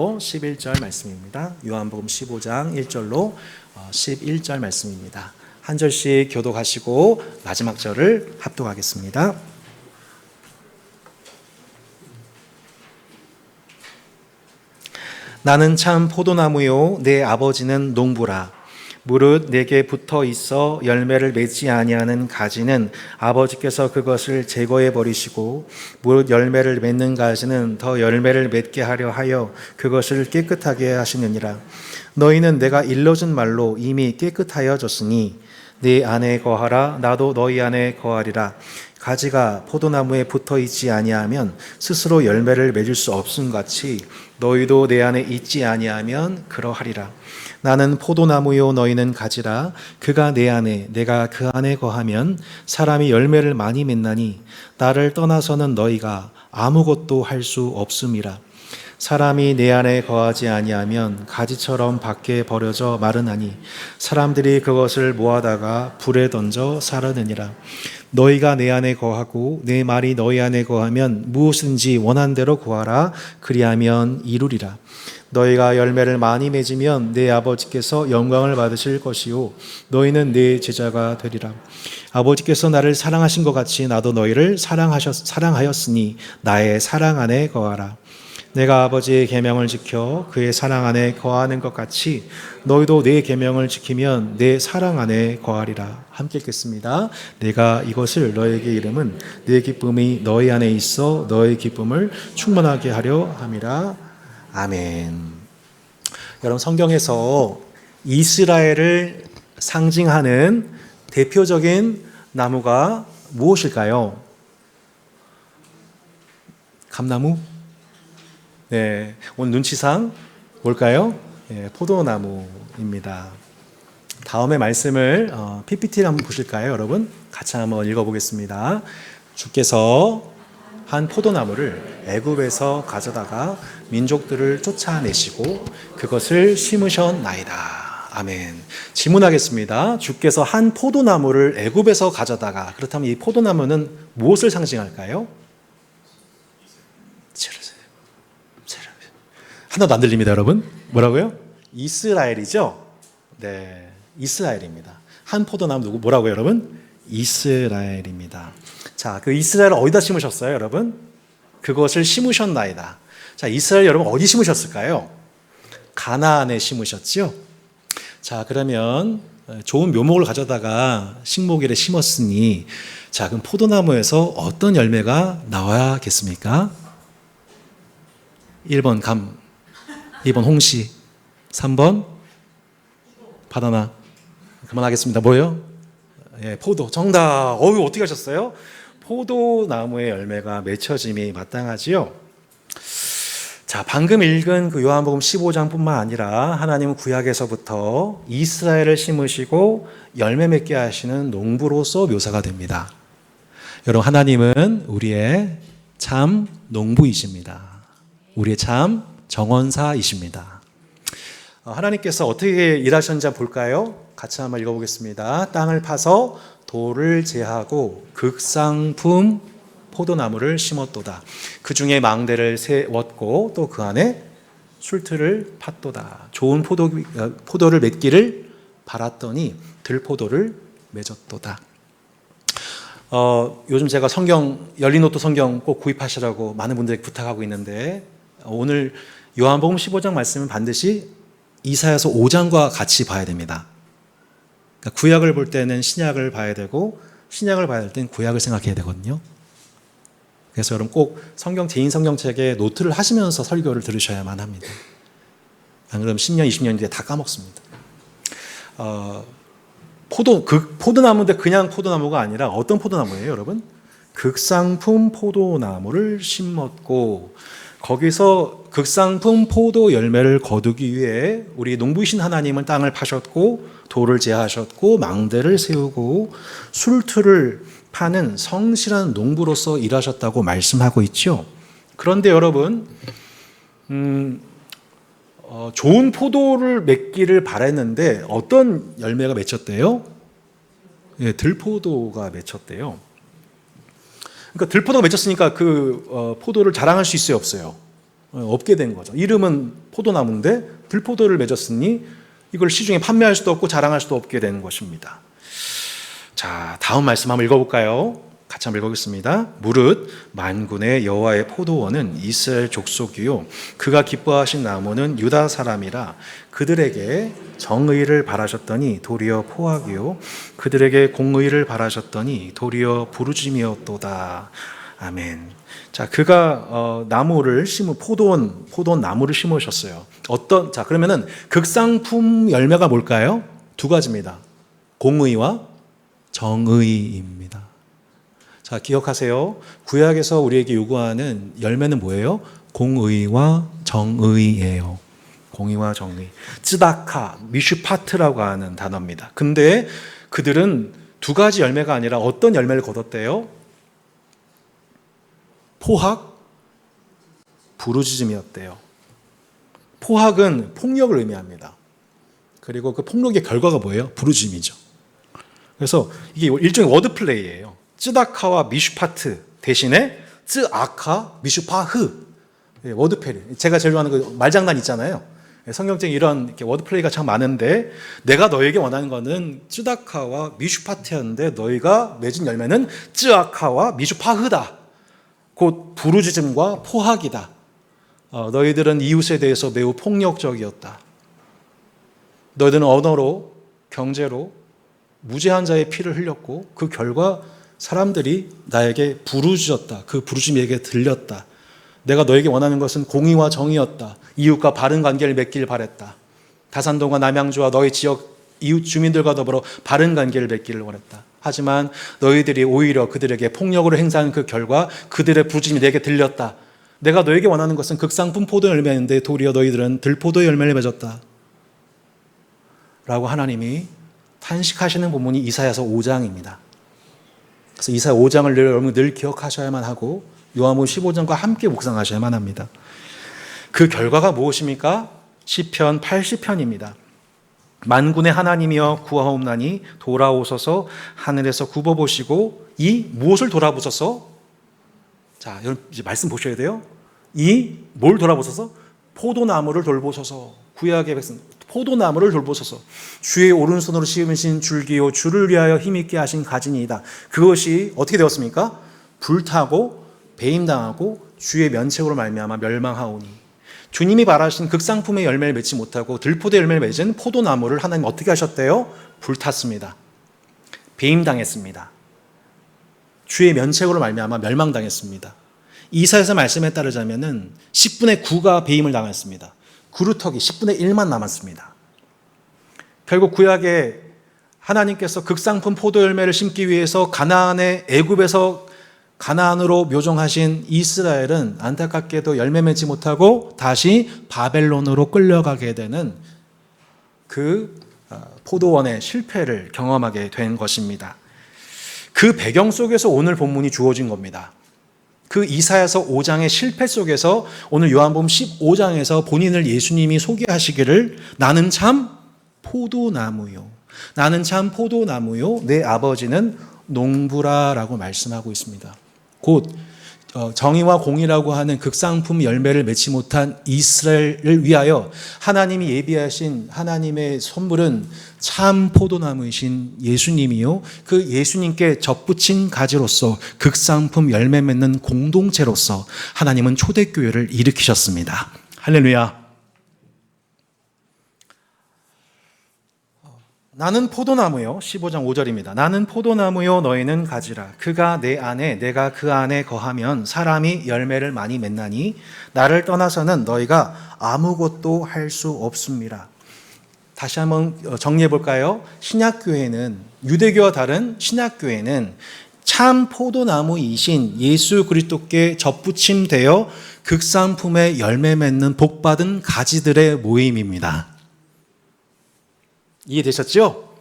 11절 말씀입니다. 요한복음 15장 1절로 11절 말씀입니다. 한 절씩 교독하시고 마지막 절을 합독하겠습니다. 나는 참 포도나무요 내 아버지는 농부라. 무릇 내게 붙어 있어 열매를 맺지 아니하는 가지는 아버지께서 그것을 제거해 버리시고, 무릇 열매를 맺는 가지는 더 열매를 맺게 하려 하여 그것을 깨끗하게 하시느니라. 너희는 내가 일러준 말로 이미 깨끗하여졌으니 내 안에 거하라. 나도 너희 안에 거하리라. 가지가 포도나무에 붙어 있지 아니하면 스스로 열매를 맺을 수 없음 같이 너희도 내 안에 있지 아니하면 그러하리라. 나는 포도나무요 너희는 가지라. 그가 내 안에 내가 그 안에 거하면 사람이 열매를 많이 맺나니 나를 떠나서는 너희가 아무것도 할 수 없음이라. 사람이 내 안에 거하지 아니하면 가지처럼 밖에 버려져 마르나니 사람들이 그것을 모아다가 불에 던져 사르느니라. 너희가 내 안에 거하고 내 말이 너희 안에 거하면 무엇인지 원한 대로 구하라. 그리하면 이루리라. 너희가 열매를 많이 맺으면 내 아버지께서 영광을 받으실 것이요 너희는 내 제자가 되리라. 아버지께서 나를 사랑하신 것 같이 나도 너희를 사랑하였으니 나의 사랑 안에 거하라. 내가 아버지의 계명을 지켜 그의 사랑 안에 거하는 것 같이 너희도 내 계명을 지키면 내 사랑 안에 거하리라. 함께 읽겠습니다. 내가 이것을 너희에게 이름은 내 기쁨이 너희 안에 있어 너희 기쁨을 충만하게 하려 함이라. 아멘. 여러분, 성경에서 이스라엘을 상징하는 대표적인 나무가 무엇일까요? 감나무? 네, 오늘 눈치상 뭘까요? 네, 포도나무입니다. 다음의 말씀을 PPT를 한번 보실까요, 여러분? 같이 한번 읽어보겠습니다. 주께서 한 포도나무를 애굽에서 가져다가 민족들을 쫓아내시고 그것을 심으셨나이다. 아멘. 질문하겠습니다. 주께서 한 포도나무를 애굽에서 가져다가, 그렇다면 이 포도나무는 무엇을 상징할까요? 하나도 안 들립니다, 여러분. 뭐라고요? 이스라엘이죠? 네, 이스라엘입니다. 한 포도나무 누구? 뭐라고요, 여러분? 이스라엘입니다. 자, 그 이스라엘을 어디다 심으셨어요, 여러분? 그것을 심으셨나이다. 자, 이스라엘 여러분 어디 심으셨을까요? 가나안에 심으셨죠? 자, 그러면 좋은 묘목을 가져다가 식목일에 심었으니, 자, 그럼 포도나무에서 어떤 열매가 나와야겠습니까? 1번 감, 2번 홍시, 3번 바나나. 그만하겠습니다. 뭐예요? 예, 포도. 정답. 어떻게 하셨어요? 포도나무의 열매가 맺혀짐이 마땅하지요. 자, 방금 읽은 그 요한복음 15장뿐만 아니라 하나님은 구약에서부터 이스라엘을 심으시고 열매 맺게 하시는 농부로서 묘사가 됩니다. 여러분, 하나님은 우리의 참 농부이십니다. 우리의 참 정원사이십니다. 하나님께서 어떻게 일하셨는지 한번 볼까요? 같이 한번 읽어보겠습니다. 땅을 파서 돌을 제하고 극상품 포도나무를 심었도다. 그 중에 망대를 세웠고 또 그 안에 술틀을 팠도다. 좋은 포도를 맺기를 바랐더니 들포도를 맺었도다. 요즘 제가 열린노트 성경 꼭 구입하시라고 많은 분들에게 부탁하고 있는데, 오늘 요한복음 15장 말씀은 반드시 이사야서 5장과 같이 봐야 됩니다. 그러니까 구약을 볼 때는 신약을 봐야 되고, 신약을 봐야 될 때는 구약을 생각해야 되거든요. 그래서 여러분 꼭 개인 성경책에 노트를 하시면서 설교를 들으셔야만 합니다. 안 그러면 10년, 20년 뒤에 다 까먹습니다. 포도나무인데 그냥 포도나무가 아니라 어떤 포도나무예요, 여러분? 극상품 포도나무를 심었고, 거기서 극상품 포도 열매를 거두기 위해 우리 농부이신 하나님은 땅을 파셨고 돌을 제하셨고 망대를 세우고 술틀을 파는 성실한 농부로서 일하셨다고 말씀하고 있죠. 그런데 여러분, 좋은 포도를 맺기를 바랬는데 어떤 열매가 맺혔대요? 예, 들포도가 맺혔대요. 그러니까 들포도가 맺혔으니까 그 포도를 자랑할 수 있어요, 없어요? 없게 된 거죠. 이름은 포도나무인데 들포도를 맺었으니 이걸 시중에 판매할 수도 없고 자랑할 수도 없게 된 것입니다. 자, 다음 말씀 한번 읽어볼까요? 같이 한번 읽어보겠습니다. 무릇 만군의 여호와의 포도원은 이스라엘 족속이요 그가 기뻐하신 나무는 유다 사람이라 그들에게 정의를 바라셨더니 도리어 포악이요 그들에게 공의를 바라셨더니 도리어 부르짐이었도다. 아멘. 자, 그가 나무를 포도원 나무를 심으셨어요. 자, 그러면은 극상품 열매가 뭘까요? 두 가지입니다. 공의와 정의입니다. 자, 기억하세요. 구약에서 우리에게 요구하는 열매는 뭐예요? 공의와 정의예요. 공의와 정의. 쯔다카, 미슈파트라고 하는 단어입니다. 근데 그들은 두 가지 열매가 아니라 어떤 열매를 거뒀대요? 포악, 부르짖음이었대요. 포악은 폭력을 의미합니다. 그리고 그 폭력의 결과가 뭐예요? 부르짖음이죠. 그래서 이게 일종의 워드플레이예요. 쯔다카와 미슈파트 대신에 쯔아카, 미슈파흐. 워드플레이. 제가 제일 좋아하는 그 말장난 있잖아요. 성경적인 이런 이렇게 워드플레이가 참 많은데 내가 너에게 원하는 거는 쯔다카와 미슈파트였는데 너희가 맺은 열매는 쯔아카와 미슈파흐다. 곧 부르짖음과 포악이다. 너희들은 이웃에 대해서 매우 폭력적이었다. 너희들은 언어로, 경제로 무죄한 자의 피를 흘렸고 그 결과 사람들이 나에게 부르짖었다. 그 부르짖음이 내게 들렸다. 내가 너에게 원하는 것은 공의와 정의였다. 이웃과 바른 관계를 맺길 바랬다. 다산동과 남양주와 너희 지역 이웃 주민들과 더불어 바른 관계를 맺기를 원했다. 하지만 너희들이 오히려 그들에게 폭력으로 행사한 그 결과 그들의 부르짖음이 내게 들렸다. 내가 너에게 원하는 것은 극상품 포도 열매인데 도리어 너희들은 들포도 열매를 맺었다. 라고 하나님이 탄식하시는 본문이 이사야서 5장입니다. 그래서 이사야 5장을 여러분 늘 기억하셔야만 하고 요한복음 15장과 함께 묵상하셔야만 합니다. 그 결과가 무엇입니까? 시편 80편입니다. 만군의 하나님이여 구하옵나니 돌아오소서 하늘에서 굽어보시고 이 무엇을 돌아보소서? 자, 여러분 이제 말씀 보셔야 돼요. 이 뭘 돌아보소서? 포도나무를 돌보소서. 구약의 백성 포도나무를 돌보소서. 주의 오른손으로 씌우신 줄기요 주를 위하여 힘있게 하신 가지니이다. 그것이 어떻게 되었습니까? 불타고 배임당하고 주의 면책으로 말미암아 멸망하오니. 주님이 바라신 극상품의 열매를 맺지 못하고 들포도 열매를 맺은 포도나무를 하나님 어떻게 하셨대요? 불탔습니다. 배임당했습니다. 주의 면책으로 말미암아 멸망당했습니다. 이사야서 말씀에 따르자면은 10분의 9가 배임을 당했습니다. 그루터기 10분의 1만 남았습니다. 결국 구약에 하나님께서 극상품 포도 열매를 심기 위해서 가나안의 애굽에서 가나안으로 묘종하신 이스라엘은 안타깝게도 열매 맺지 못하고 다시 바벨론으로 끌려가게 되는 그 포도원의 실패를 경험하게 된 것입니다. 그 배경 속에서 오늘 본문이 주어진 겁니다. 그 이사야서 5장의 실패 속에서 오늘 요한복음 15장에서 본인을 예수님이 소개하시기를 나는 참 포도나무요. 나는 참 포도나무요. 내 아버지는 농부라라고 말씀하고 있습니다. 곧 정의와 공의라고 하는 극상품 열매를 맺지 못한 이스라엘을 위하여 하나님이 예비하신 하나님의 선물은 참 포도나무이신 예수님이요. 그 예수님께 접붙인 가지로서 극상품 열매 맺는 공동체로서 하나님은 초대교회를 일으키셨습니다. 할렐루야. 나는 포도나무요. 15장 5절입니다. 나는 포도나무요 너희는 가지라. 그가 내 안에 내가 그 안에 거하면 사람이 열매를 많이 맺나니 나를 떠나서는 너희가 아무것도 할 수 없습니다. 다시 한번 정리해 볼까요? 신약교회는 유대교와 다른 신약교회는 참 포도나무이신 예수 그리스도께 접붙임되어 극상품의 열매 맺는 복받은 가지들의 모임입니다. 이해되셨죠?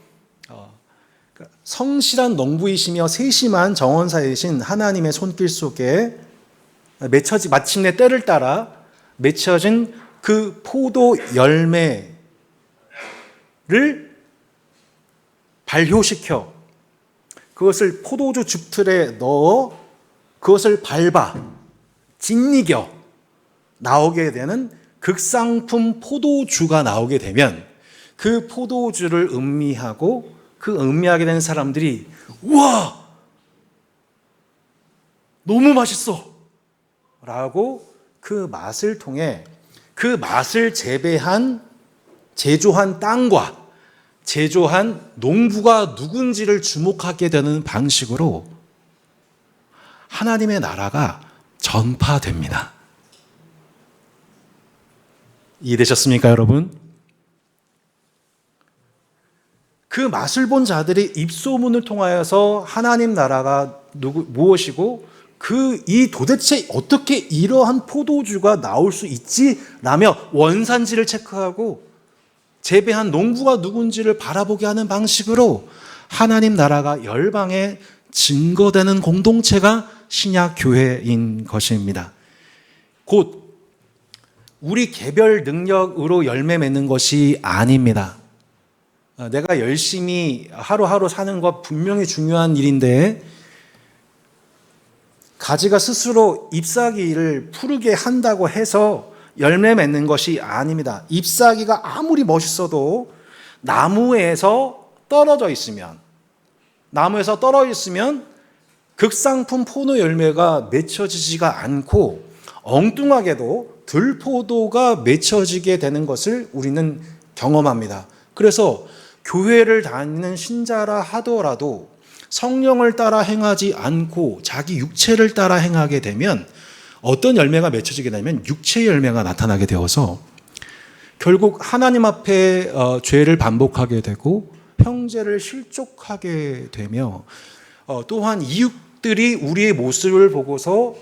성실한 농부이시며 세심한 정원사이신 하나님의 손길 속에 마침내 때를 따라 맺혀진 그 포도 열매를 발효시켜 그것을 포도주 줍틀에 넣어 그것을 밟아 짓이겨 나오게 되는 극상품 포도주가 나오게 되면 그 포도주를 음미하고 그 음미하게 되는 사람들이 우와! 너무 맛있어! 라고 그 맛을 통해 그 맛을 제조한 땅과 제조한 농부가 누군지를 주목하게 되는 방식으로 하나님의 나라가 전파됩니다. 이해되셨습니까, 여러분? 그 맛을 본 자들이 입소문을 통하여서 하나님 나라가 무엇이고 도대체 어떻게 이러한 포도주가 나올 수 있지라며 원산지를 체크하고 재배한 농부가 누군지를 바라보게 하는 방식으로 하나님 나라가 열방에 증거되는 공동체가 신약 교회인 것입니다. 곧 우리 개별 능력으로 열매 맺는 것이 아닙니다. 내가 열심히 하루하루 사는 것 분명히 중요한 일인데 가지가 스스로 잎사귀를 푸르게 한다고 해서 열매 맺는 것이 아닙니다. 잎사귀가 아무리 멋있어도 나무에서 떨어져 있으면 극상품 포도 열매가 맺혀지지가 않고 엉뚱하게도 들포도가 맺혀지게 되는 것을 우리는 경험합니다. 그래서 교회를 다니는 신자라 하더라도 성령을 따라 행하지 않고 자기 육체를 따라 행하게 되면 어떤 열매가 맺혀지게 되면 육체의 열매가 나타나게 되어서 결국 하나님 앞에 죄를 반복하게 되고 형제를 실족하게 되며 또한 이웃들이 우리의 모습을 보고서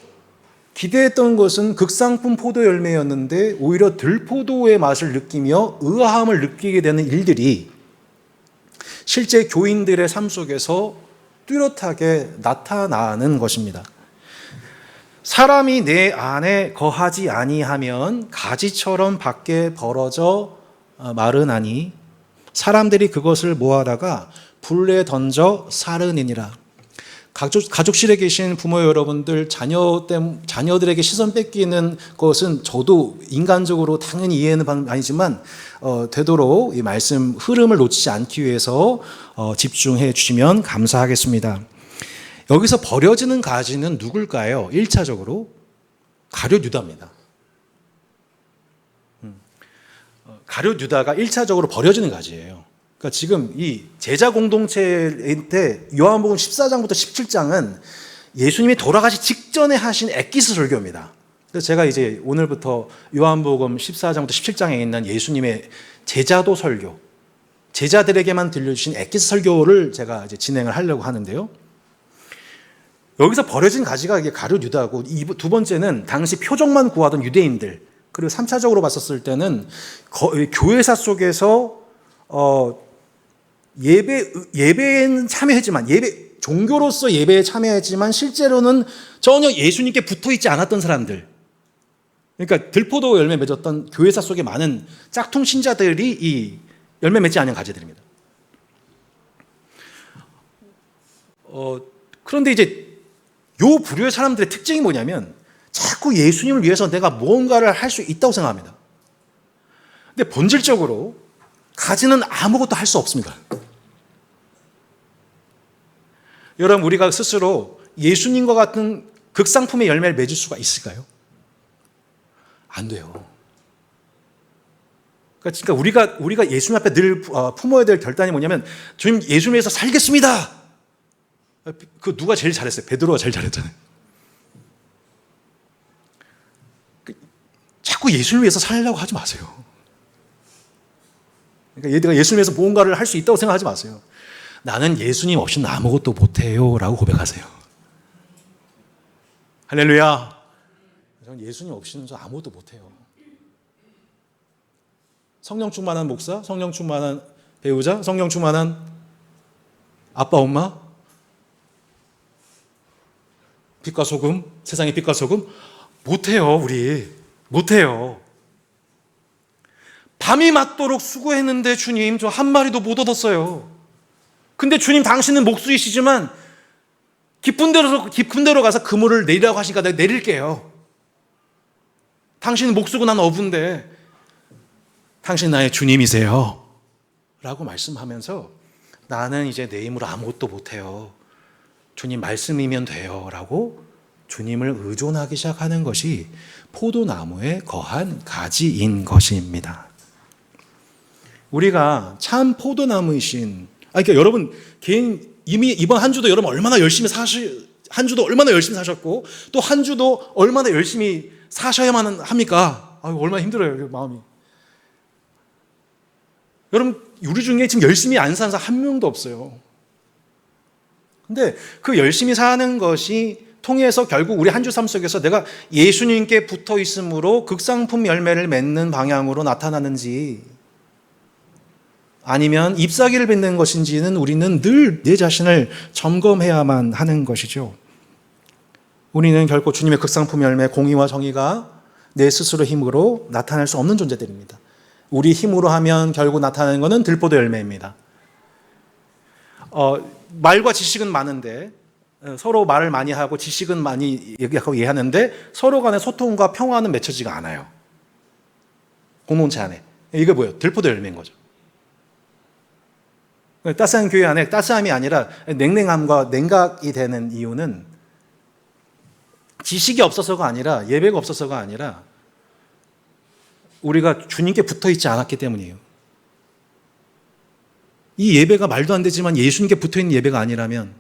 기대했던 것은 극상품 포도 열매였는데 오히려 들포도의 맛을 느끼며 의아함을 느끼게 되는 일들이 실제 교인들의 삶 속에서 뚜렷하게 나타나는 것입니다. 사람이 내 안에 거하지 아니하면 가지처럼 밖에 벌어져 마르나니 사람들이 그것을 모아다가 불에 던져 사르니니라. 가족실에 계신 부모 여러분들 자녀들에게 시선 뺏기는 것은 저도 인간적으로 당연히 이해는 아니지만 되도록 이 말씀 흐름을 놓치지 않기 위해서 집중해 주시면 감사하겠습니다. 여기서 버려지는 가지는 누굴까요? 1차적으로 가룟 유다입니다. 가룟 유다가 1차적으로 버려지는 가지예요. 그러니까 지금 이 제자 공동체인데 요한복음 14장부터 17장은 예수님이 돌아가시 직전에 하신 엑기스 설교입니다. 그래서 제가 이제 오늘부터 요한복음 14장부터 17장에 있는 예수님의 제자도 설교, 제자들에게만 들려주신 엑기스 설교를 제가 이제 진행을 하려고 하는데요. 여기서 버려진 가지가 이게 가룟 유다고, 두 번째는 당시 표적만 구하던 유대인들, 그리고 3차적으로 봤었을 때는 교회사 속에서 예배에는 참여했지만 종교로서 예배에 참여했지만 실제로는 전혀 예수님께 붙어 있지 않았던 사람들. 그러니까 들포도 열매 맺었던 교회사 속에 많은 짝퉁 신자들이 이 열매 맺지 않은 가지들입니다. 그런데 이제 요 부류의 사람들의 특징이 뭐냐면 자꾸 예수님을 위해서 내가 무언가를 할 수 있다고 생각합니다. 근데 본질적으로 가지는 아무것도 할 수 없습니다. 여러분, 우리가 스스로 예수님과 같은 극상품의 열매를 맺을 수가 있을까요? 안 돼요. 그러니까 우리가 예수님 앞에 늘 품어야 될 결단이 뭐냐면, 주님, 예수님 위해서 살겠습니다. 그 누가 제일 잘했어요? 베드로가 제일 잘했잖아요. 자꾸 예수님 위해서 살려고 하지 마세요. 그러니까 얘가 예수님 위해서 무언가를 할 수 있다고 생각하지 마세요. 나는 예수님 없이는 아무것도 못해요 라고 고백하세요. 할렐루야. 저는 예수님 없이는 저 아무것도 못해요. 성령 충만한 목사, 성령 충만한 배우자, 성령 충만한 아빠, 엄마, 빛과 소금, 세상의 빛과 소금, 못해요. 우리 못해요. 밤이 맞도록 수고했는데 주님, 저 한 마리도 못 얻었어요. 근데 주님, 당신은 목수이시지만 깊은 데로 가서 그물을 내리라고 하시니까 내가 내릴게요. 당신은 목수고 난 어부인데 당신 나의 주님이세요 라고 말씀하면서 나는 이제 내 힘으로 아무것도 못해요. 주님 말씀이면 돼요 라고 주님을 의존하기 시작하는 것이 포도나무에 거한 가지인 것입니다. 우리가 참 포도나무이신, 그러니까 여러분 개인 이미 이번 한 주도 여러분 얼마나 열심히 한 주도 얼마나 열심히 사셨고 또 한 주도 얼마나 열심히 사셔야만 합니까? 얼마나 힘들어요, 마음이. 여러분 우리 중에 지금 열심히 안 사는 사람 한 명도 없어요. 근데 그 열심히 사는 것이 통해서 결국 우리 한 주 삶 속에서 내가 예수님께 붙어 있음으로 극상품 열매를 맺는 방향으로 나타나는지 아니면 잎사귀를 맺는 것인지는 우리는 늘 내 자신을 점검해야만 하는 것이죠. 우리는 결코 주님의 극상품 열매, 공의와 정의가 내 스스로 힘으로 나타날 수 없는 존재들입니다. 우리 힘으로 하면 결국 나타나는 것은 들포도 열매입니다. 말과 지식은 많은데 서로 말을 많이 하고 지식은 많이 얘기하고 이해하는데 서로 간의 소통과 평화는 맺혀지가 않아요. 공동체 안에. 이게 뭐예요? 들포도 열매인 거죠. 따스한 교회 안에 따스함이 아니라 냉랭함과 냉각이 되는 이유는 지식이 없어서가 아니라 예배가 없어서가 아니라 우리가 주님께 붙어 있지 않았기 때문이에요. 이 예배가 말도 안 되지만 예수님께 붙어 있는 예배가 아니라면,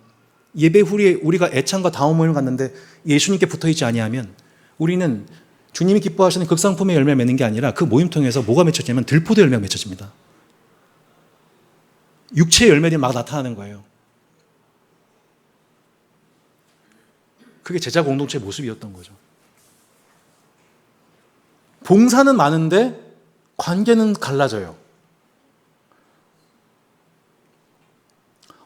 예배 후에 우리가 애창과 다음을 갔는데 예수님께 붙어 있지 아니하면 우리는 주님이 기뻐하시는 극상품의 열매를 맺는 게 아니라 그 모임 통해서 뭐가 맺혀지냐면 들포도 열매가 맺혀집니다. 육체의 열매들이 막 나타나는 거예요. 그게 제자 공동체의 모습이었던 거죠. 봉사는 많은데 관계는 갈라져요.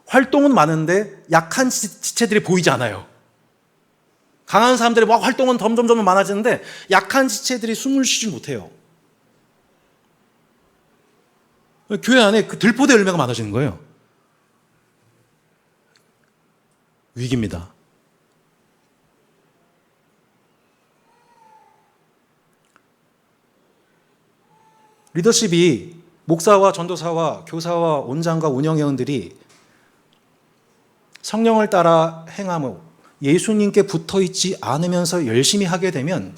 활동은 많은데 약한 지체들이 보이지 않아요. 강한 사람들이 막 활동은 점점 많아지는데 약한 지체들이 숨을 쉬지 못해요. 교회 안에 그 들포대 열매가 많아지는 거예요. 위기입니다. 리더십이 목사와 전도사와 교사와 온장과 운영회원들이 성령을 따라 행하며 예수님께 붙어있지 않으면서 열심히 하게 되면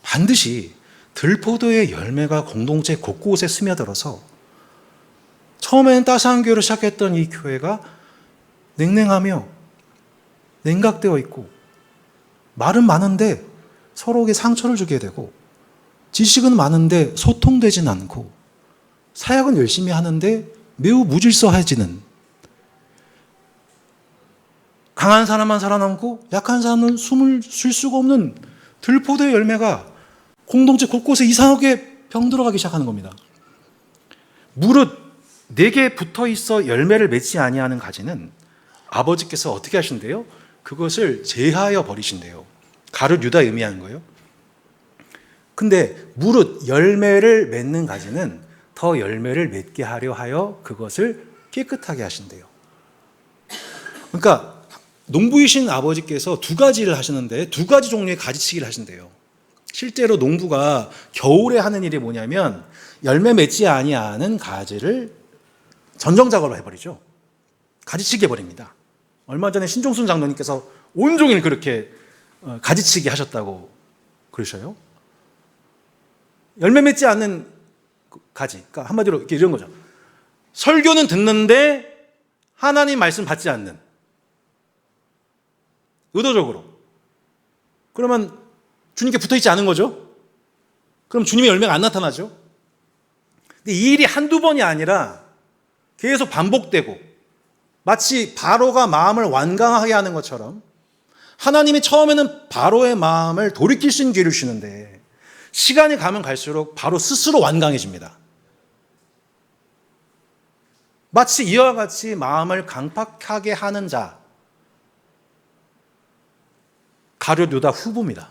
반드시 들포도의 열매가 공동체 곳곳에 스며들어서 처음에는 따스한 교회로 시작했던 이 교회가 냉랭하며 냉각되어 있고 말은 많은데 서로에게 상처를 주게 되고 지식은 많은데 소통되진 않고 사역은 열심히 하는데 매우 무질서해지는, 강한 사람만 살아남고 약한 사람은 숨을 쉴 수가 없는 들포도의 열매가 공동체 곳곳에 이상하게 병들어가기 시작하는 겁니다. 무릇 내게 붙어있어 열매를 맺지 아니하는 가지는 아버지께서 어떻게 하신대요? 그것을 제하여 버리신대요. 가룟 유다 의미하는 거예요. 근데 무릇 열매를 맺는 가지는 더 열매를 맺게 하려 하여 그것을 깨끗하게 하신대요. 그러니까 농부이신 아버지께서 두 가지를 하시는데 두 가지 종류의 가지치기를 하신대요. 실제로 농부가 겨울에 하는 일이 뭐냐면 열매 맺지 아니하는 가지를 전정작업을 해버리죠. 가지치기 해버립니다. 얼마 전에 신종순 장로님께서 온종일 그렇게 가지치기 하셨다고 그러셔요. 열매 맺지 않는 가지, 그러니까 한마디로 이런 거죠. 설교는 듣는데 하나님 말씀 받지 않는, 의도적으로. 그러면 주님께 붙어있지 않은 거죠. 그럼 주님의 열매가 안 나타나죠. 근데 이 일이 한두 번이 아니라 계속 반복되고 마치 바로가 마음을 완강하게 하는 것처럼 하나님이 처음에는 바로의 마음을 돌이킬 수 있는 기회를 주시는데 시간이 가면 갈수록 바로 스스로 완강해집니다. 마치 이와 같이 마음을 강팍하게 하는 자, 가룟 유다 후보입니다.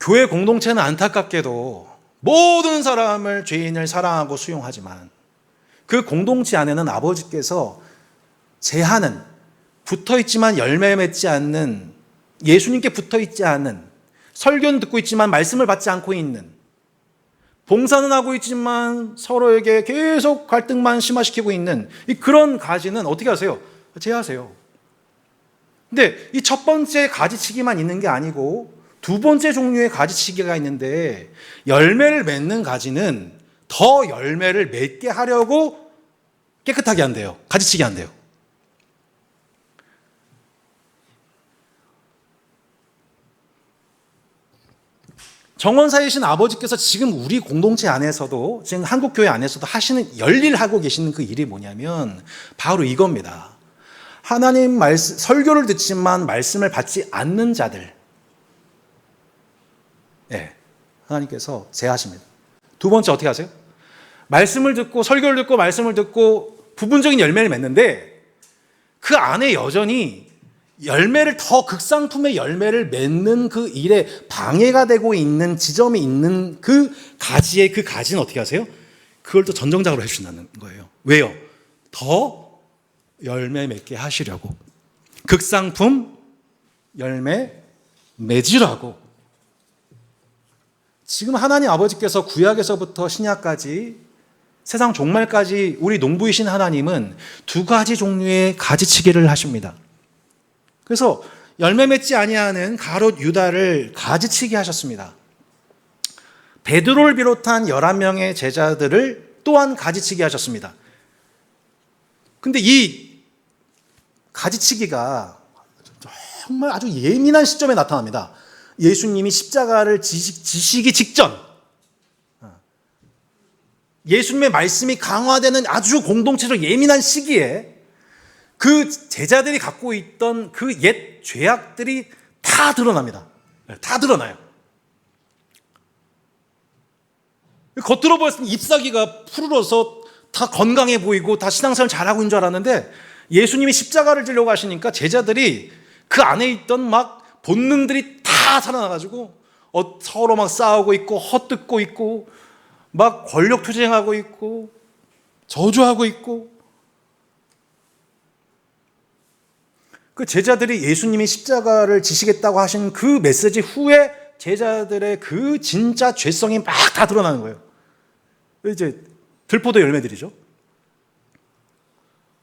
교회 공동체는 안타깝게도 모든 사람을 죄인을 사랑하고 수용하지만 그 공동체 안에는 아버지께서 제하는, 붙어있지만 열매 맺지 않는, 예수님께 붙어있지 않은, 설교는 듣고 있지만 말씀을 받지 않고 있는, 봉사는 하고 있지만 서로에게 계속 갈등만 심화시키고 있는 그런 가지는 어떻게 하세요? 제하세요. 근데 이 첫 번째 가지치기만 있는 게 아니고 두 번째 종류의 가지치기가 있는데, 열매를 맺는 가지는 더 열매를 맺게 하려고 깨끗하게 한대요. 가지치기 한대요. 정원사이신 아버지께서 지금 우리 공동체 안에서도, 지금 한국교회 안에서도 열일하고 계시는 그 일이 뭐냐면 바로 이겁니다. 하나님 말씀, 설교를 듣지만 말씀을 받지 않는 자들, 하나님께서 제하십니다. 두 번째 어떻게 하세요? 말씀을 듣고, 설교를 듣고 말씀을 듣고 부분적인 열매를 맺는데 그 안에 여전히 열매를, 더 극상품의 열매를 맺는 그 일에 방해가 되고 있는 지점이 있는 그 가지의, 그 가지는 어떻게 하세요? 그걸 또 전정작으로 해주신다는 거예요. 왜요? 더 열매 맺게 하시려고. 극상품 열매 맺으라고. 지금 하나님 아버지께서 구약에서부터 신약까지, 세상 종말까지 우리 농부이신 하나님은 두 가지 종류의 가지치기를 하십니다. 그래서 열매 맺지 아니하는 가롯 유다를 가지치기 하셨습니다. 베드로를 비롯한 11명의 제자들을 또한 가지치기 하셨습니다. 근데 이 가지치기가 정말 아주 예민한 시점에 나타납니다. 예수님이 십자가를 지시기 직전, 예수님의 말씀이 강화되는 아주 공동체적 예민한 시기에 그 제자들이 갖고 있던 그 옛 죄악들이 다 드러납니다. 다 드러나요. 겉으로 보았을 때 잎사귀가 푸르러서 다 건강해 보이고 다 신앙생활 잘하고 있는 줄 알았는데, 예수님이 십자가를 지려고 하시니까 제자들이 그 안에 있던 막 본능들이 다 살아나가지고 서로 막 싸우고 있고 헛뜯고 있고 막 권력투쟁하고 있고 저주하고 있고. 그 제자들이 예수님이 십자가를 지시겠다고 하신 그 메시지 후에 제자들의 그 진짜 죄성이 막 다 드러나는 거예요. 이제 들포도 열매들이죠.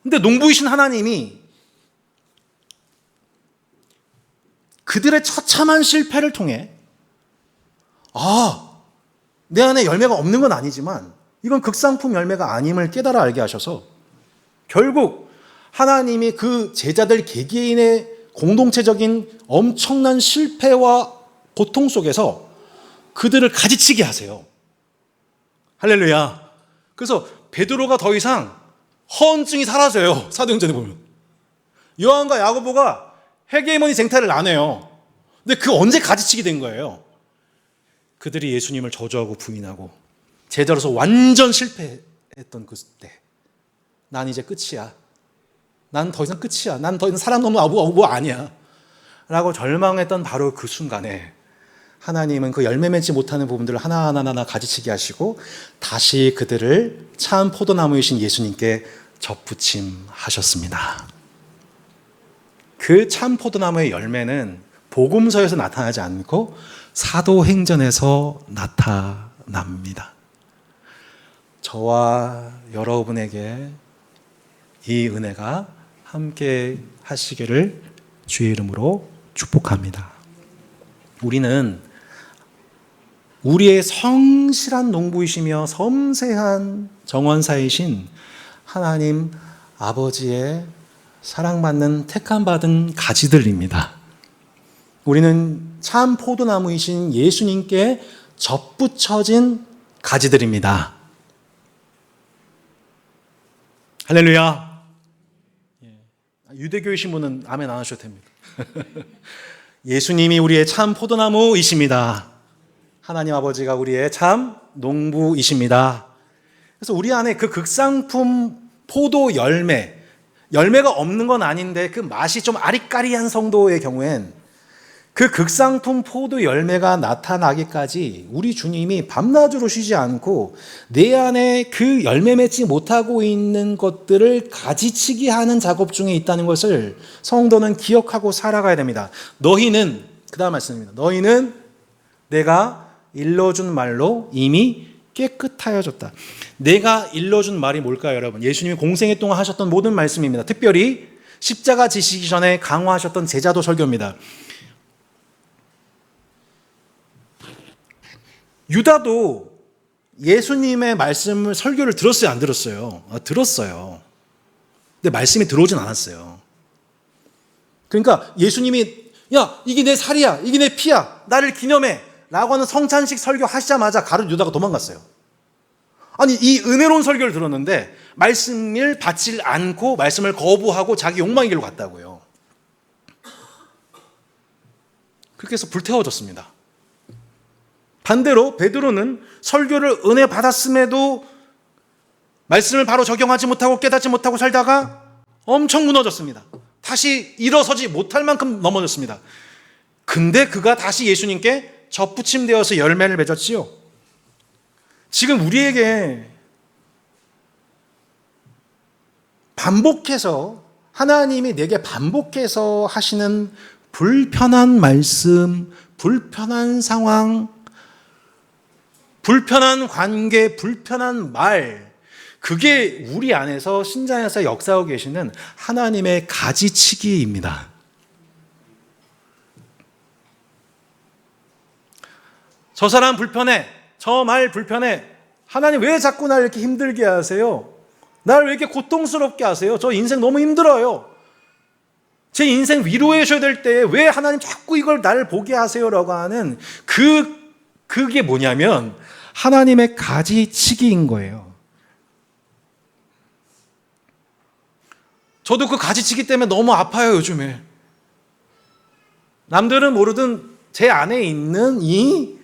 근데 농부이신 하나님이 그들의 처참한 실패를 통해, 내 안에 열매가 없는 건 아니지만 이건 극상품 열매가 아님을 깨달아 알게 하셔서, 결국 하나님이 그 제자들 개개인의 공동체적인 엄청난 실패와 고통 속에서 그들을 가지치게 하세요. 할렐루야. 그래서 베드로가 더 이상 허언증이 사라져요. 사도행전에 보면 요한과 야고보가 헤게모니 쟁탈을 안 해요. 근데 그 언제 가지치게 된 거예요? 그들이 예수님을 저주하고 부인하고 제자로서 완전 실패했던 그때, 난 이제 끝이야, 난 더 이상 끝이야, 난 더 이상 사람 너무 뭐 아니야 라고 절망했던 바로 그 순간에 하나님은 그 열매 맺지 못하는 부분들을 하나하나 가지치게 하시고 다시 그들을 참 포도나무이신 예수님께 접붙임하셨습니다. 그 참 포도나무의 열매는 복음서에서 나타나지 않고 사도행전에서 나타납니다. 저와 여러분에게 이 은혜가 함께 하시기를 주의 이름으로 축복합니다. 우리는 우리의 성실한 농부이시며 섬세한 정원사이신 하나님 아버지의 사랑받는 택함받은 가지들입니다. 우리는 참 포도나무이신 예수님께 접붙여진 가지들입니다. 할렐루야. 유대교이신 분은 아멘 안 하셔도 됩니다. 예수님이 우리의 참 포도나무이십니다. 하나님 아버지가 우리의 참 농부이십니다. 그래서 우리 안에 그 극상품 포도 열매가 없는 건 아닌데 그 맛이 좀 아리까리한 성도의 경우엔 그 극상품 포도 열매가 나타나기까지 우리 주님이 밤낮으로 쉬지 않고 내 안에 그 열매 맺지 못하고 있는 것들을 가지치기 하는 작업 중에 있다는 것을 성도는 기억하고 살아가야 됩니다. 너희는, 그 다음 말씀입니다. 너희는 내가 일러준 말로 이미 깨끗하여졌다. 내가 일러준 말이 뭘까요, 여러분? 예수님이 공생애 동안 하셨던 모든 말씀입니다. 특별히 십자가 지시기 전에 강화하셨던 제자도 설교입니다. 유다도 예수님의 말씀을 설교를 들었어요, 안 들었어요? 들었어요. 근데 말씀이 들어오진 않았어요. 그러니까 예수님이 야, 이게 내 살이야, 이게 내 피야, 나를 기념해 라고 하는 성찬식 설교 하시자마자 가룟 유다가 도망갔어요. 아니, 이 은혜로운 설교를 들었는데 말씀을 받지 않고 말씀을 거부하고 자기 욕망의 길로 갔다고요. 그렇게 해서 불태워졌습니다. 반대로 베드로는 설교를 은혜 받았음에도 말씀을 바로 적용하지 못하고 깨닫지 못하고 살다가 엄청 무너졌습니다. 다시 일어서지 못할 만큼 넘어졌습니다. 근데 그가 다시 예수님께 접붙임되어서 열매를 맺었지요. 지금 우리에게 반복해서 하나님이 내게 반복해서 하시는 불편한 말씀, 불편한 상황, 불편한 관계, 불편한 말, 그게 우리 안에서 신자에서 역사하고 계시는 하나님의 가지치기입니다. 저 사람 불편해, 저 말 불편해, 하나님 왜 자꾸 날 이렇게 힘들게 하세요? 날 왜 이렇게 고통스럽게 하세요? 저 인생 너무 힘들어요. 제 인생 위로해 줘야 될 때 왜 하나님 자꾸 이걸 나를 보게 하세요라고 하는 그게 뭐냐면 하나님의 가지치기인 거예요. 저도 그 가지치기 때문에 너무 아파요, 요즘에. 남들은 모르든 제 안에 있는 이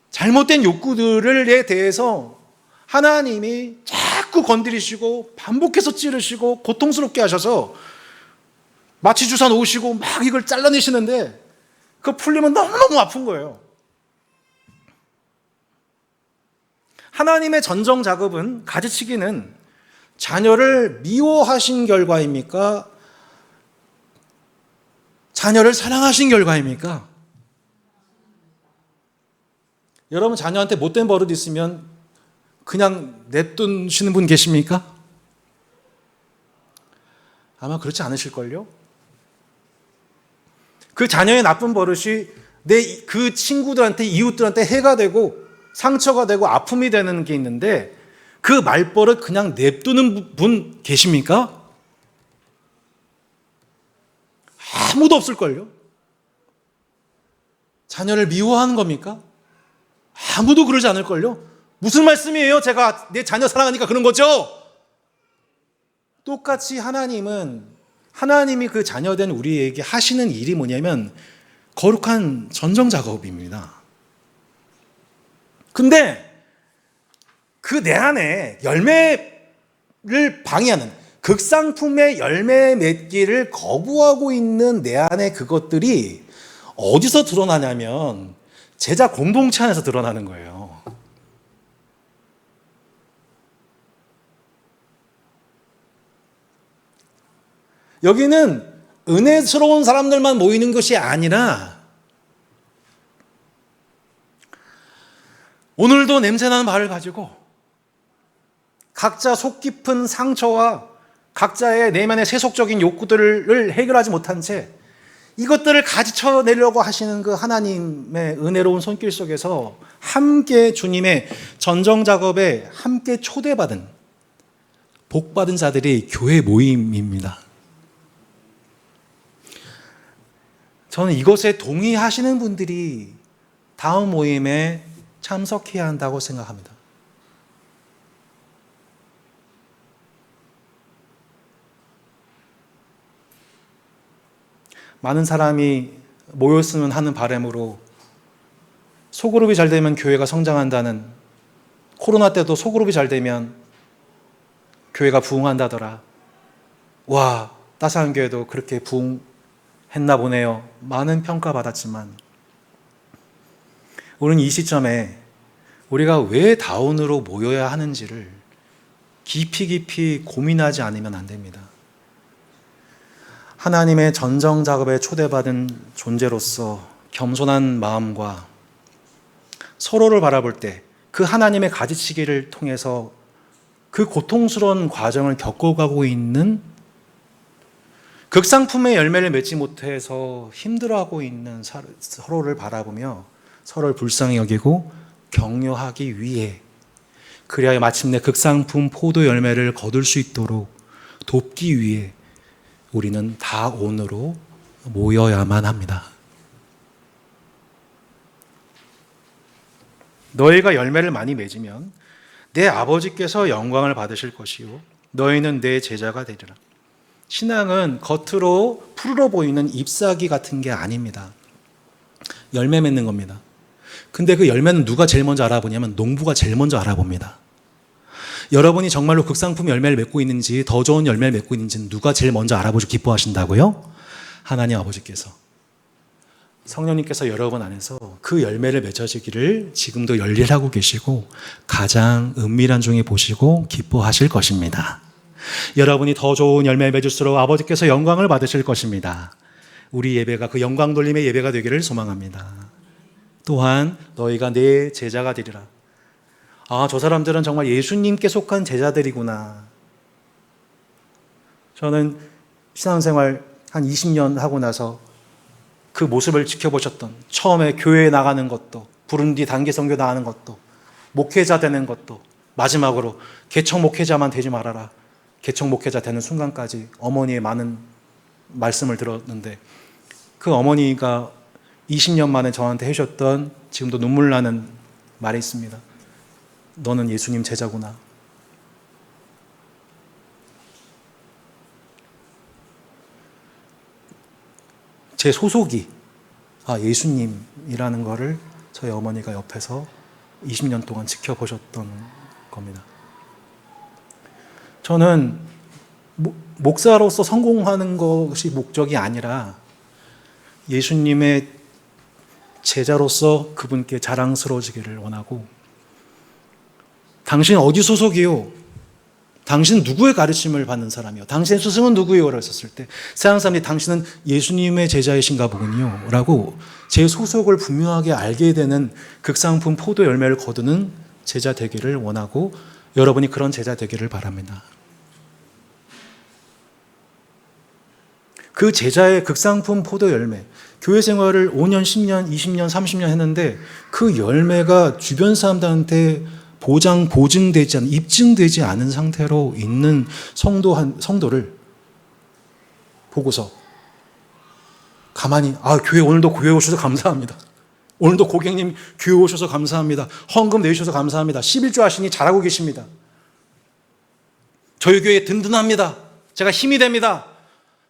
잘못된 욕구들에 대해서 하나님이 자꾸 건드리시고 반복해서 찌르시고 고통스럽게 하셔서 마취 주사 놓으시고 막 이걸 잘라내시는데 그거 풀리면 너무너무 아픈 거예요. 하나님의 전정 작업은, 가지치기는 자녀를 미워하신 결과입니까? 자녀를 사랑하신 결과입니까? 여러분 자녀한테 못된 버릇 있으면 그냥 냅두시는 분 계십니까? 아마 그렇지 않으실걸요? 그 자녀의 나쁜 버릇이 그 친구들한테, 이웃들한테 해가 되고 상처가 되고 아픔이 되는 게 있는데 그 말버릇 그냥 냅두는 분 계십니까? 아무도 없을걸요? 자녀를 미워하는 겁니까? 아무도 그러지 않을걸요? 무슨 말씀이에요? 제가 내 자녀 사랑하니까 그런 거죠? 똑같이 하나님이 그 자녀된 우리에게 하시는 일이 뭐냐면 거룩한 전정 작업입니다. 근데 그 내 안에 열매를 방해하는, 극상품의 열매 맺기를 거부하고 있는 내 안에 그것들이 어디서 드러나냐면 제자 공동체 안에서 드러나는 거예요. 여기는 은혜스러운 사람들만 모이는 것이 아니라 오늘도 냄새나는 말을 가지고 각자 속 깊은 상처와 각자의 내면의 세속적인 욕구들을 해결하지 못한 채 이것들을 가지쳐내려고 하시는 그 하나님의 은혜로운 손길 속에서 함께 주님의 전정 작업에 함께 초대받은, 복받은 자들이 교회 모임입니다. 저는 이것에 동의하시는 분들이 다음 모임에 참석해야 한다고 생각합니다. 많은 사람이 모였으면 하는 바람으로 소그룹이 잘 되면 교회가 성장한다는, 코로나 때도 소그룹이 잘 되면 교회가 부흥한다더라. 와, 따스한 교회도 그렇게 부흥했나 보네요. 많은 평가받았지만 우리는 이 시점에 우리가 왜 다운으로 모여야 하는지를 깊이 고민하지 않으면 안 됩니다. 하나님의 전정 작업에 초대받은 존재로서 겸손한 마음과 서로를 바라볼 때 그 하나님의 가지치기를 통해서 그 고통스러운 과정을 겪어가고 있는, 극상품의 열매를 맺지 못해서 힘들어하고 있는 서로를 바라보며 서로를 불쌍히 여기고 격려하기 위해, 그리하여 마침내 극상품 포도 열매를 거둘 수 있도록 돕기 위해 우리는 다온으로 모여야만 합니다. 너희가 열매를 많이 맺으면 내 아버지께서 영광을 받으실 것이요 너희는 내 제자가 되리라. 신앙은 겉으로 푸르러 보이는 잎사귀 같은 게 아닙니다. 열매 맺는 겁니다. 근데 그 열매는 누가 제일 먼저 알아보냐면 농부가 제일 먼저 알아봅니다. 여러분이 정말로 극상품 열매를 맺고 있는지, 더 좋은 열매를 맺고 있는지는 누가 제일 먼저 알아보시고 기뻐하신다고요? 하나님 아버지께서. 성령님께서 여러분 안에서 그 열매를 맺어지기를 지금도 열일하고 계시고 가장 은밀한 중에 보시고 기뻐하실 것입니다. 여러분이 더 좋은 열매를 맺을수록 아버지께서 영광을 받으실 것입니다. 우리 예배가 그 영광 돌림의 예배가 되기를 소망합니다. 또한 너희가 내 제자가 되리라. 아, 저 사람들은 정말 예수님께 속한 제자들이구나. 저는 신앙생활 한 20년 하고 나서 그 모습을 지켜보셨던, 처음에 교회에 나가는 것도, 부른뒤 단기 선교 나가는 것도, 목회자 되는 것도, 마지막으로 개척 목회자만 되지 말아라, 개척 목회자 되는 순간까지 어머니의 많은 말씀을 들었는데, 그 어머니가 20년 만에 저한테 해주셨던 지금도 눈물 나는 말이 있습니다. 너는 예수님 제자구나. 제 소속이 예수님이라는 거를 저희 어머니가 옆에서 20년 동안 지켜보셨던 겁니다. 저는 목사로서 성공하는 것이 목적이 아니라 예수님의 제자로서 그분께 자랑스러워지기를 원하고, 당신 어디 소속이요? 당신 누구의 가르침을 받는 사람이요? 당신의 스승은 누구예요? 라고 했었을 때 세상 사람들이 당신은 예수님의 제자이신가 보군요 라고 제 소속을 분명하게 알게 되는 극상품 포도 열매를 거두는 제자 되기를 원하고, 여러분이 그런 제자 되기를 바랍니다. 그 제자의 극상품 포도 열매, 교회 생활을 5년, 10년, 20년, 30년 했는데 그 열매가 주변 사람들한테 보증되지 않은, 입증되지 않은 상태로 있는 성도를 보고서 가만히, 교회 오늘도 교회 오셔서 감사합니다. 오늘도 고객님 교회 오셔서 감사합니다. 헌금 내주셔서 감사합니다. 11조 하시니 잘하고 계십니다. 저희 교회 든든합니다. 제가 힘이 됩니다.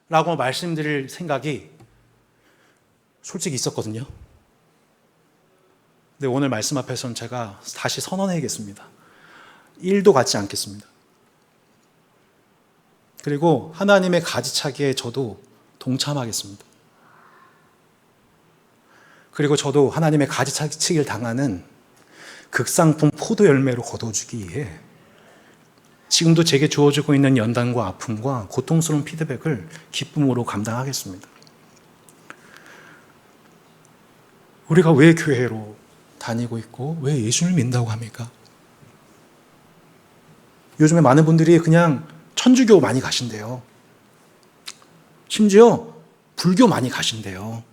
라고 말씀드릴 생각이 솔직히 있었거든요. 근데 오늘 말씀 앞에서는 제가 다시 선언해야겠습니다. 1도 갖지 않겠습니다. 그리고 하나님의 가지차기에 저도 동참하겠습니다. 그리고 저도 하나님의 가지치기를 당하는 극상품 포도 열매로 거둬주기 위해 지금도 제게 주어지고 있는 연단과 아픔과 고통스러운 피드백을 기쁨으로 감당하겠습니다. 우리가 왜 교회로 다니고 있고 왜 예수를 믿는다고 합니까? 요즘에 많은 분들이 그냥 천주교 많이 가신대요. 심지어 불교 많이 가신대요.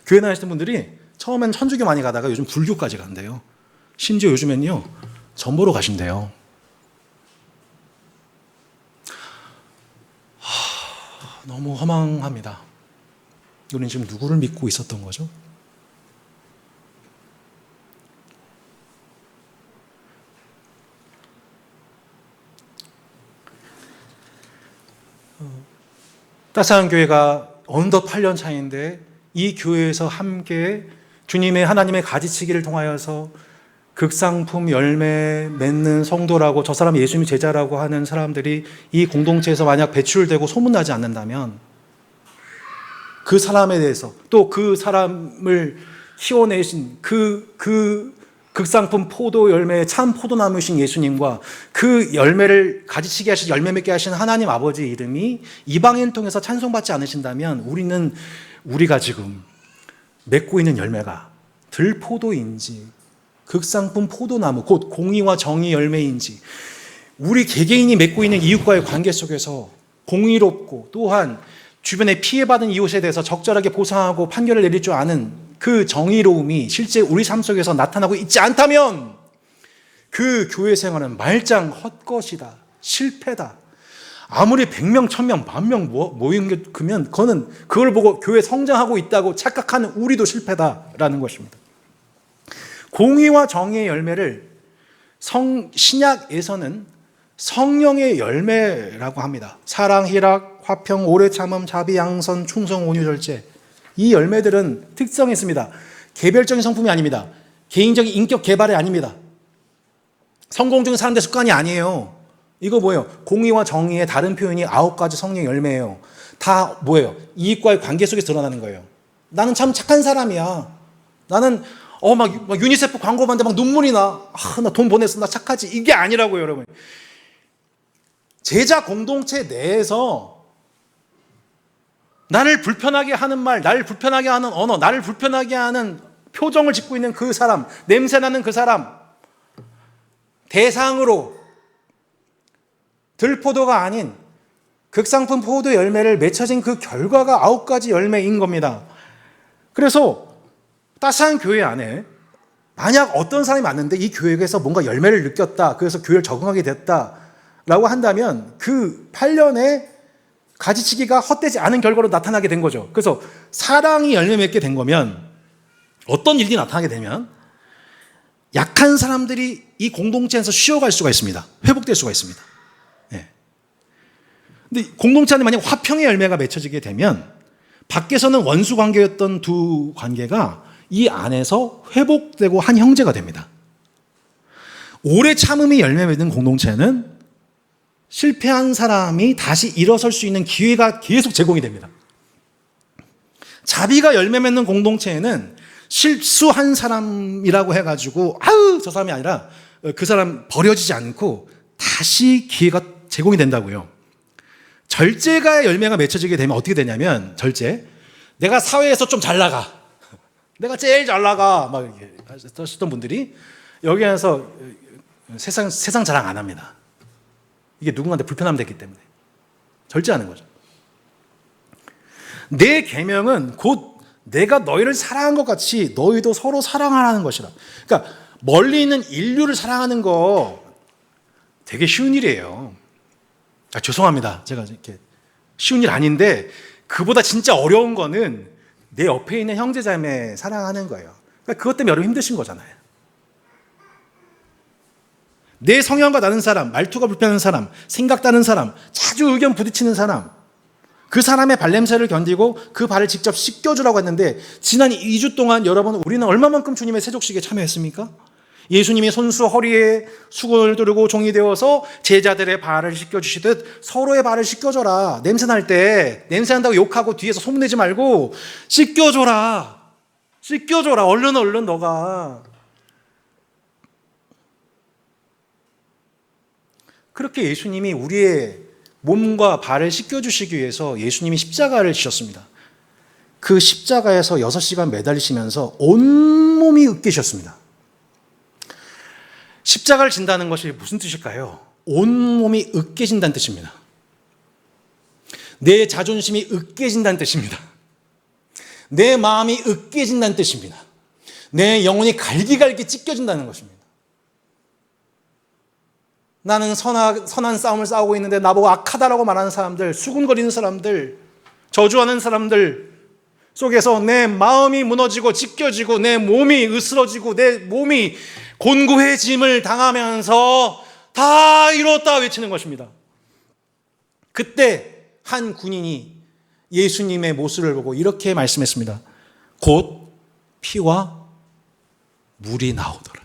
교회 다니시는 분들이 처음엔 천주교 많이 가다가 요즘 불교까지 간대요. 심지어 요즘엔요 전보로 가신대요. 너무 허망합니다. 우리는 지금 누구를 믿고 있었던 거죠? 따스한 교회가 어느덧 8년 차인데 이 교회에서 함께 주님의 하나님의 가지치기를 통하여서 극상품 열매 맺는 성도라고, 저 사람 예수님의 제자라고 하는 사람들이 이 공동체에서 만약 배출되고 소문나지 않는다면 그 사람에 대해서, 또 그 사람을 키워내신 그 극상품 포도 열매의 참 포도나무이신 예수님과 그 열매를 가지치게 하신, 열매 맺게 하신 하나님 아버지 이름이 이방인 통해서 찬송받지 않으신다면 우리가 지금 맺고 있는 열매가 들포도인지 극상품 포도나무 곧 공의와 정의 열매인지 우리 개개인이 맺고 있는 이웃과의 관계 속에서 공의롭고 또한 주변에 피해받은 이웃에 대해서 적절하게 보상하고 판결을 내릴 줄 아는 그 정의로움이 실제 우리 삶 속에서 나타나고 있지 않다면 그 교회 생활은 말짱 헛것이다, 실패다. 아무리 100명, 1000명, 10,000명 모이면 그걸 보고 교회 성장하고 있다고 착각하는 우리도 실패다라는 것입니다. 공의와 정의의 열매를 신약에서는 성령의 열매라고 합니다. 사랑, 희락, 화평, 오래 참음, 자비, 양선, 충성, 온유, 절제. 이 열매들은 특성이 있습니다. 개별적인 성품이 아닙니다. 개인적인 인격 개발이 아닙니다. 성공적인 사람들 습관이 아니에요. 이거 뭐예요? 공의와 정의의 다른 표현이 9가지 성령의 열매예요. 다 뭐예요? 이익과의 관계 속에서 드러나는 거예요. 나는 참 착한 사람이야. 나는 막 유니세프 광고 봤는데 막 눈물이 나. 나 돈 보냈어. 나 착하지. 이게 아니라고요, 여러분. 제자 공동체 내에서 나를 불편하게 하는 말, 나를 불편하게 하는 언어, 나를 불편하게 하는 표정을 짓고 있는 그 사람, 냄새나는 그 사람 대상으로 들포도가 아닌 극상품 포도 열매를 맺혀진 그 결과가 9가지 열매인 겁니다. 그래서 따스한 교회 안에 만약 어떤 사람이 왔는데 이 교회에서 뭔가 열매를 느꼈다, 그래서 교회를 적응하게 됐다라고 한다면 그 8년의 가지치기가 헛되지 않은 결과로 나타나게 된 거죠. 그래서 사랑이 열매 맺게 된 거면 어떤 일이 나타나게 되면 약한 사람들이 이 공동체에서 쉬어갈 수가 있습니다. 회복될 수가 있습니다. 근데 공동체 안에 만약 화평의 열매가 맺혀지게 되면 밖에서는 원수 관계였던 두 관계가 이 안에서 회복되고 한 형제가 됩니다. 오래 참음이 열매 맺는 공동체는 실패한 사람이 다시 일어설 수 있는 기회가 계속 제공이 됩니다. 자비가 열매 맺는 공동체에는 실수한 사람이라고 해가지고 저 사람이 아니라 그 사람 버려지지 않고 다시 기회가 제공이 된다고요. 절제가 열매가 맺혀지게 되면 어떻게 되냐면 절제, 내가 사회에서 좀 잘 나가, 내가 제일 잘 나가 막 이렇게 하셨던 분들이 여기 와서 세상 자랑 안 합니다. 이게 누군가한테 불편함이 됐기 때문에 절제하는 거죠. 내 계명은 곧 내가 너희를 사랑한 것 같이 너희도 서로 사랑하라는 것이라. 그러니까 멀리 있는 인류를 사랑하는 거 되게 쉬운 일이에요. 죄송합니다. 제가 이렇게 쉬운 일 아닌데 그보다 진짜 어려운 거는 내 옆에 있는 형제자매 사랑하는 거예요. 그러니까 그것 때문에 여러분 힘드신 거잖아요. 내 성향과 다른 사람, 말투가 불편한 사람, 생각 다른 사람, 자주 의견 부딪히는 사람, 그 사람의 발냄새를 견디고 그 발을 직접 씻겨주라고 했는데 지난 2주 동안 여러분 우리는 얼마만큼 주님의 세족식에 참여했습니까? 예수님이 손수 허리에 수건을 두르고 종이 되어서 제자들의 발을 씻겨주시듯 서로의 발을 씻겨줘라. 냄새날 때 냄새난다고 욕하고 뒤에서 소문내지 말고 씻겨줘라. 씻겨줘라. 얼른 너가. 그렇게 예수님이 우리의 몸과 발을 씻겨주시기 위해서 예수님이 십자가를 지셨습니다. 그 십자가에서 6시간 매달리시면서 온몸이 으깨셨습니다. 십자가를 진다는 것이 무슨 뜻일까요? 온몸이 으깨진다는 뜻입니다. 내 자존심이 으깨진다는 뜻입니다. 내 마음이 으깨진다는 뜻입니다. 내 영혼이 갈기갈기 찢겨진다는 것입니다. 나는 선한 싸움을 싸우고 있는데 나보고 악하다라고 말하는 사람들, 수군거리는 사람들, 저주하는 사람들 속에서 내 마음이 무너지고 찢겨지고 내 몸이 으스러지고 내 몸이 곤고해짐을 당하면서 다 이뤘다 외치는 것입니다. 그때 한 군인이 예수님의 모습을 보고 이렇게 말씀했습니다. 곧 피와 물이 나오더라.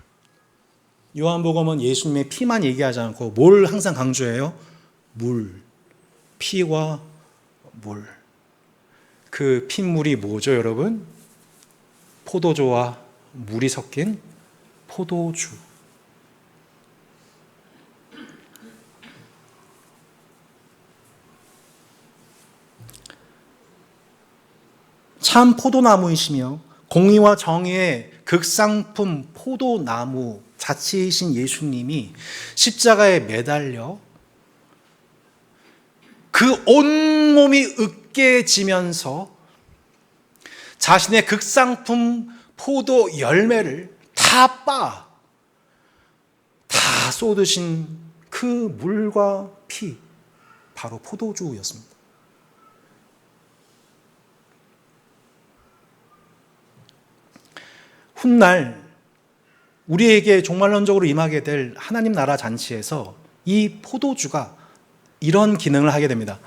요한복음은 예수님의 피만 얘기하지 않고 뭘 항상 강조해요? 물, 피와 물. 그 핏물이 뭐죠, 여러분? 포도주와 물이 섞인 포도주. 참 포도나무이시며 공의와 정의의 극상품 포도나무 자체이신 예수님이 십자가에 매달려 그 온몸이 으깨지면서 자신의 극상품 포도 열매를 다 쏟으신 그 물과 피, 바로 포도주였습니다. 훗날 우리에게 종말론적으로 임하게 될 하나님 나라 잔치에서 이 포도주가 이런 기능을 하게 됩니다.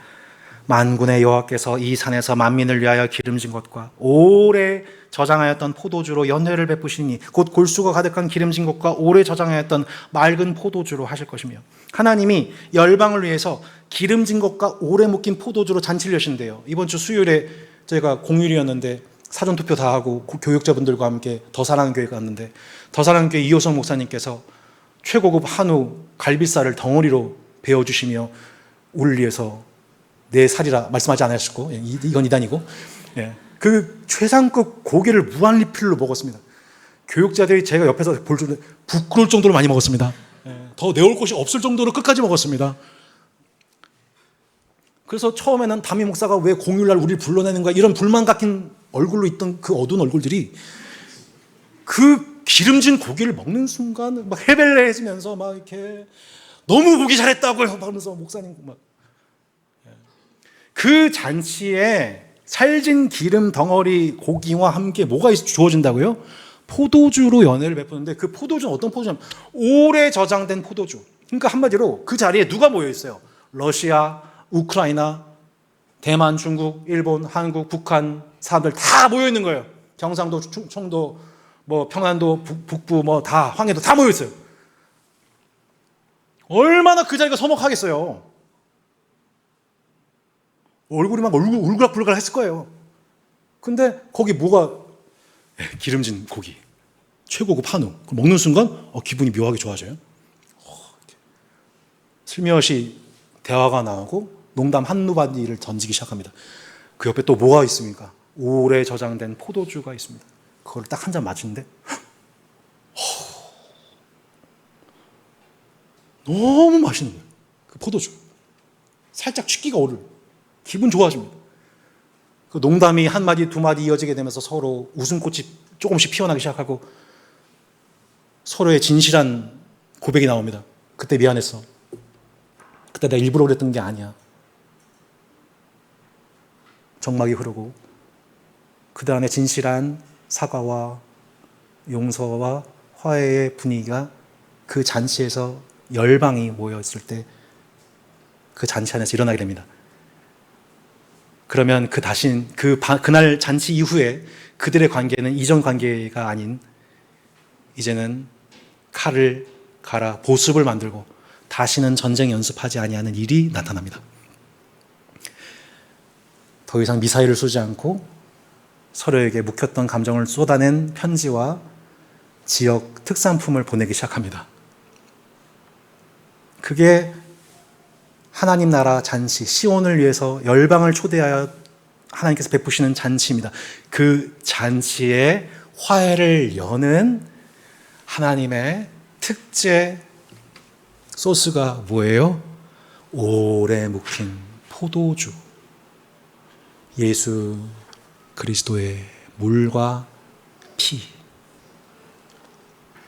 만군의 여호와께서 이 산에서 만민을 위하여 기름진 것과 오래 저장하였던 포도주로 연회를 베푸시니 곧 골수가 가득한 기름진 것과 오래 저장하였던 맑은 포도주로 하실 것이며, 하나님이 열방을 위해서 기름진 것과 오래 묵힌 포도주로 잔치를 여신대요. 이번 주 수요일에 저희가 공휴일이었는데 사전투표 다 하고 교육자분들과 함께 더 사랑하는 교회 갔는데, 더 사랑하는 교회 이호성 목사님께서 최고급 한우 갈비살을 덩어리로 베어주시며 우리를 위해서 내 살이라 말씀하지 않으셨고, 이건 이단이고, 그 최상급 고기를 무한 리필로 먹었습니다. 교육자들이 제가 옆에서 볼 줄 부끄러울 정도로 많이 먹었습니다. 더 내올 곳이 없을 정도로 끝까지 먹었습니다. 그래서 처음에는 담임 목사가 왜 공휴일날 우리를 불러내는 거야, 이런 불만 같은 얼굴로 있던 그 어두운 얼굴들이 그 기름진 고기를 먹는 순간 막 헤벨레해지면서 막 이렇게 너무 보기 잘했다고 하면서 목사님 막 그 잔치에 살진 기름 덩어리 고기와 함께 뭐가 주어진다고요? 포도주로 연회를 베푸는데, 그 포도주는 어떤 포도주냐면 오래 저장된 포도주. 그러니까 한마디로 그 자리에 누가 모여 있어요? 러시아, 우크라이나, 대만, 중국, 일본, 한국, 북한 사람들 다 모여 있는 거예요. 경상도, 충청도, 뭐 평안도, 북부, 뭐 다 황해도 다 모여 있어요. 얼마나 그 자리가 서먹하겠어요. 얼굴이 막 울그락불그락 했을 거예요. 근데 거기 뭐가, 기름진 고기, 최고급 한우, 먹는 순간 기분이 묘하게 좋아져요. 슬며시 대화가 나오고 농담 한마디를 던지기 시작합니다. 그 옆에 또 뭐가 있습니까? 오래 저장된 포도주가 있습니다. 그걸 딱 한 잔 마시는데 너무 맛있는 거예요. 그 포도주 살짝 취기가 오를, 기분 좋아집니다. 그 농담이 한 마디 두 마디 이어지게 되면서 서로 웃음꽃이 조금씩 피어나기 시작하고 서로의 진실한 고백이 나옵니다. 그때 미안했어. 그때 내가 일부러 그랬던 게 아니야. 정막이 흐르고 그 안에 진실한 사과와 용서와 화해의 분위기가 그 잔치에서 열방이 모였을 때 그 잔치 안에서 일어나게 됩니다. 그러면 그날 잔치 이후에 그들의 관계는 이전 관계가 아닌, 이제는 칼을 갈아 보습을 만들고 다시는 전쟁 연습하지 아니하는 일이 나타납니다. 더 이상 미사일을 쏘지 않고 서로에게 묵혔던 감정을 쏟아낸 편지와 지역 특산품을 보내기 시작합니다. 그게 하나님 나라 잔치, 시온을 위해서 열방을 초대하여 하나님께서 베푸시는 잔치입니다. 그 잔치에 화해를 여는 하나님의 특제 소스가 뭐예요? 오래 묵힌 포도주, 예수 그리스도의 물과 피.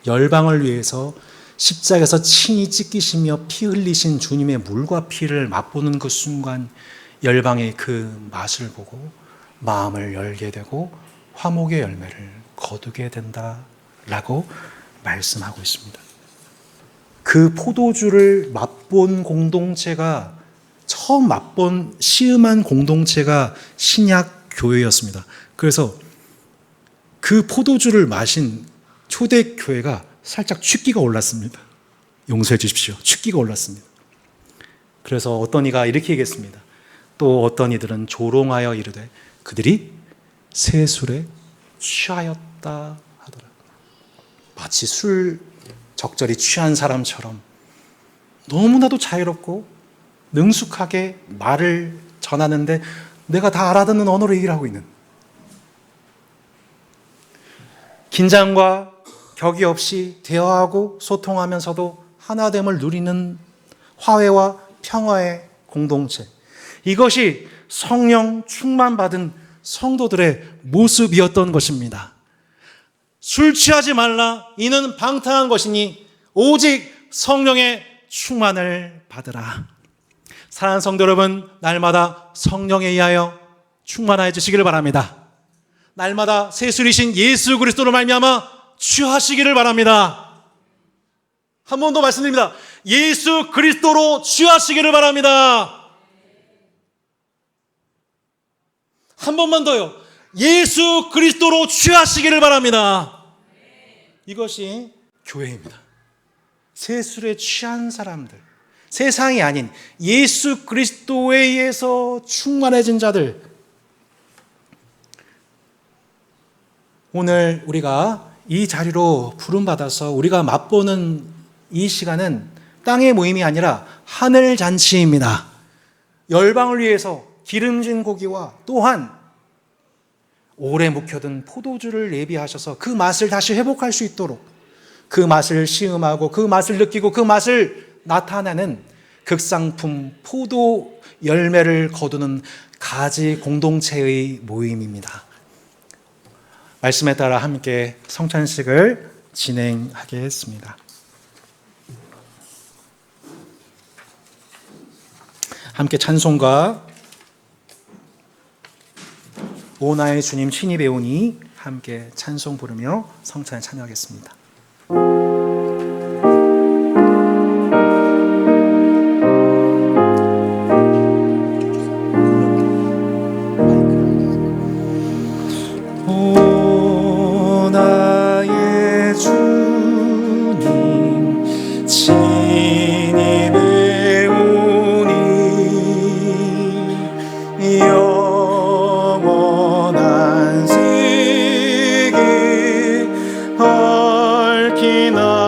열방을 위해서 십자가에서 친히 찢기시며 피 흘리신 주님의 물과 피를 맛보는 그 순간 열방의 그 맛을 보고 마음을 열게 되고 화목의 열매를 거두게 된다라고 말씀하고 있습니다. 그 포도주를 맛본 공동체가, 처음 맛본 시음한 공동체가 신약 교회였습니다. 그래서 그 포도주를 마신 초대교회가 살짝 취기가 올랐습니다. 용서해 주십시오. 취기가 올랐습니다. 그래서 어떤 이가 이렇게 얘기했습니다. 또 어떤 이들은 조롱하여 이르되 그들이 새 술에 취하였다 하더라. 마치 술 적절히 취한 사람처럼 너무나도 자유롭고 능숙하게 말을 전하는데 내가 다 알아듣는 언어로 얘기를 하고 있는, 긴장과 격이 없이 대화하고 소통하면서도 하나됨을 누리는 화해와 평화의 공동체. 이것이 성령 충만받은 성도들의 모습이었던 것입니다. 술 취하지 말라. 이는 방탕한 것이니 오직 성령의 충만을 받으라. 사랑하는 성도 여러분, 날마다 성령에 의하여 충만하여 주시기를 바랍니다. 날마다 세술이신 예수 그리스도로 말미암아 취하시기를 바랍니다. 한 번 더 말씀드립니다. 예수 그리스도로 취하시기를 바랍니다. 한 번만 더요. 예수 그리스도로 취하시기를 바랍니다. 이것이 교회입니다. 세술에 취한 사람들, 세상이 아닌 예수 그리스도에 의해서 충만해진 자들. 오늘 우리가 이 자리로 부름받아서 우리가 맛보는 이 시간은 땅의 모임이 아니라 하늘 잔치입니다. 열방을 위해서 기름진 고기와 또한 오래 묵혀둔 포도주를 예비하셔서 그 맛을 다시 회복할 수 있도록 그 맛을 시음하고 그 맛을 느끼고 그 맛을 나타내는 극상품 포도 열매를 거두는 가지 공동체의 모임입니다. 말씀에 따라 함께 성찬식을 진행하겠습니다. 함께 찬송가 오 나의 주님 친히 배우니 함께 찬송 부르며 성찬에 참여하겠습니다. 오 나의 주님 친히 배우니 영원한 세계 밝히나